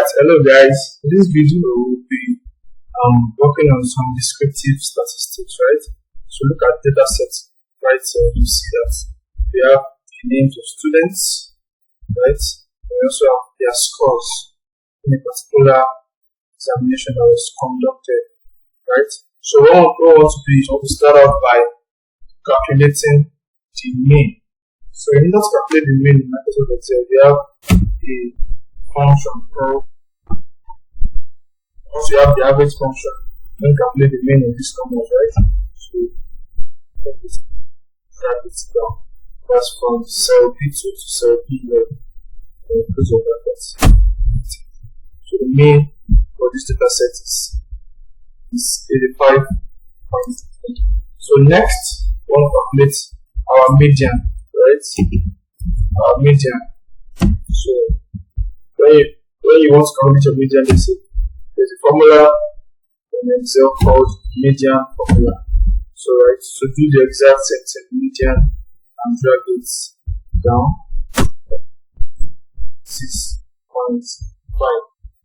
Alright, hello guys. In this video we'll be working on some descriptive statistics, right? So look at data sets, right? So you see that we have the names of students, right? We also have their scores in a particular examination that was conducted, right? So what we want to do is we want to start off by calculating the mean. So in order to calculate the mean in Microsoft Excel, we have a function called, also you have the average function. You can calculate the mean of these numbers, right? So let me write it down. That's from cell B2 to cell B11. Because of brackets. So the mean for this data set is 85.3. So next, we want to calculate our median, right? Our median. So when you want to calculate your median, there's a formula in Excel called median formula. So right, so do the exact same thing, median, and drag it down. 6.5.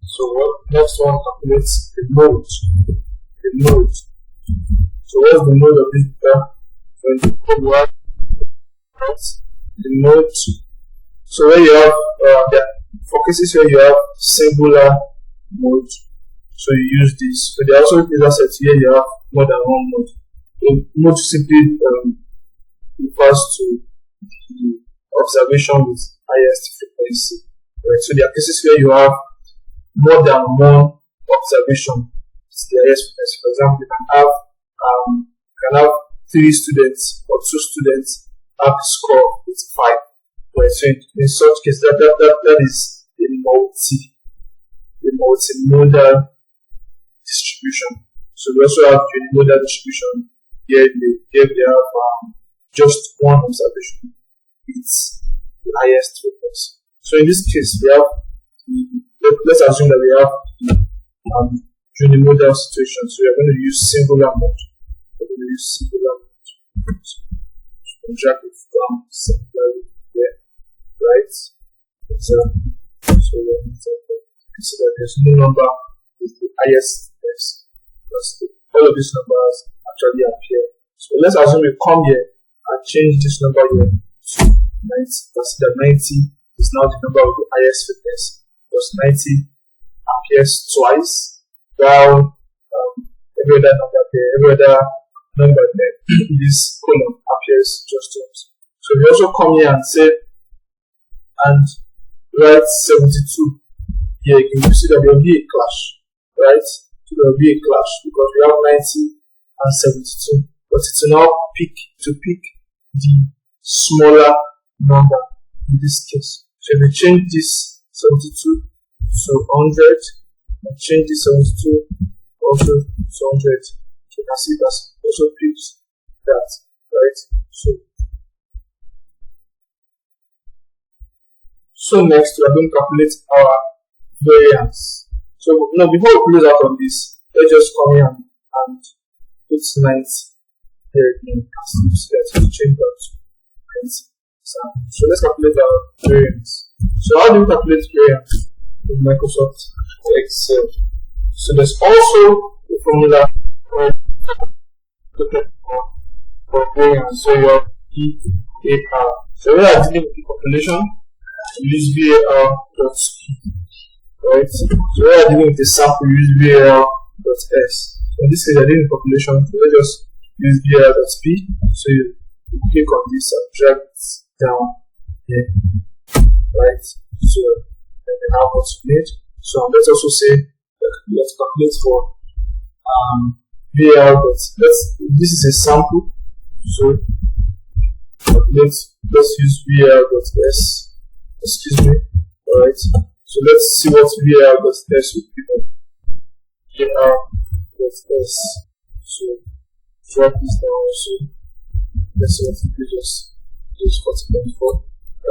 So what next one calculates the mode. The mode. So what's the mode of this data? When you code one, right? The mode. So where you have for cases where you have singular mode, so you use this. So there are also data sets here you have more than one mode. So mode simply refers to the observation with highest frequency. Right. So there are cases where you have more than one observation with the highest frequency. For example, you can have 3 students or 2 students have a score with 5. Right. So in such case, that is a multimodal distribution. So we also have unimodal distribution. Here they have just one observation with the highest frequency. So in this case, we have let's assume that we have unimodal situation. So we are going to use singular mode. So drag it down similarly there, right? So that there's no number with the highest frequency because all of these numbers actually appear. So let's assume we come here and change this number here to 90. That's that 90 is now the number with the highest frequency because 90 appears twice, while every other number there, this column appears just once. So we also come here and say, and write 72 here again. You see that there will be a clash, right? So there will be a clash because we have 90 and 72, but it will now pick the smaller number in this case. So if we change this 72 to 100 and change this 72 also to 100, you can see that also picks that, right? So next we are going to calculate our variance. So now before we close out on this, let's just come here and put 90 here again. Let's change that to 90. So let's calculate our variance. So how do we calculate variance in Microsoft Excel? So there's also a formula for variance. So you have VAR. So we are dealing with the population. We use VAR.P. Right? So we are dealing with the sample. We use VAR.S. So in this case, we are dealing with population. So let's just use VAR.P. So you click on this and drag it down here, right? So then we have what we need. So let's also say let's calculate for VAR, but this is a sample. So let's use VAR.S. Excuse me. Alright. So let's see what VAR.S would be. VAR.S. So drag this down also. Let's see what it gives us. 40.4.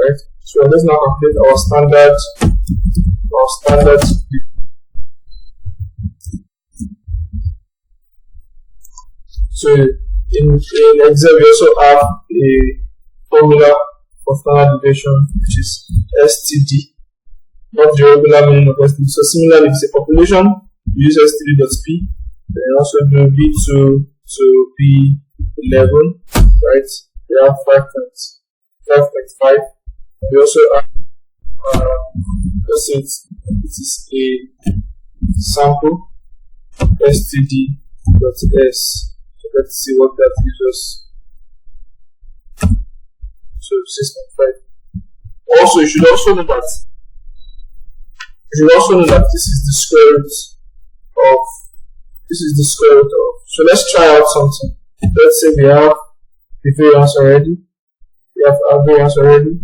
Right. So let's now calculate our standard. So in Excel we also have a formula for standard deviation, which is STD. not the regular meaning of S3. So similarly, if it's a population, you use S3.p. Then also do B2 to B11, right? We have 5.5. We also have, let's say it is a sample std.s. So let's see what that gives us. So 6.5. Also, you should also know that this is the square root of. So let's try out something. Let's say we have the variance already. We have our variance already.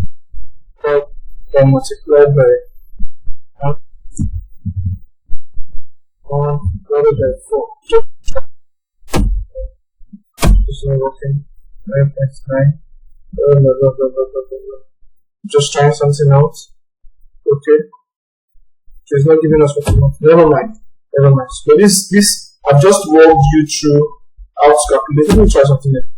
Then multiplied by 1 divided by 4. It's not working. 9.9. Just trying something out. Okay. So it's not giving us what we want. Never mind. So this I've just walked you through how to calculate. Let me try something else.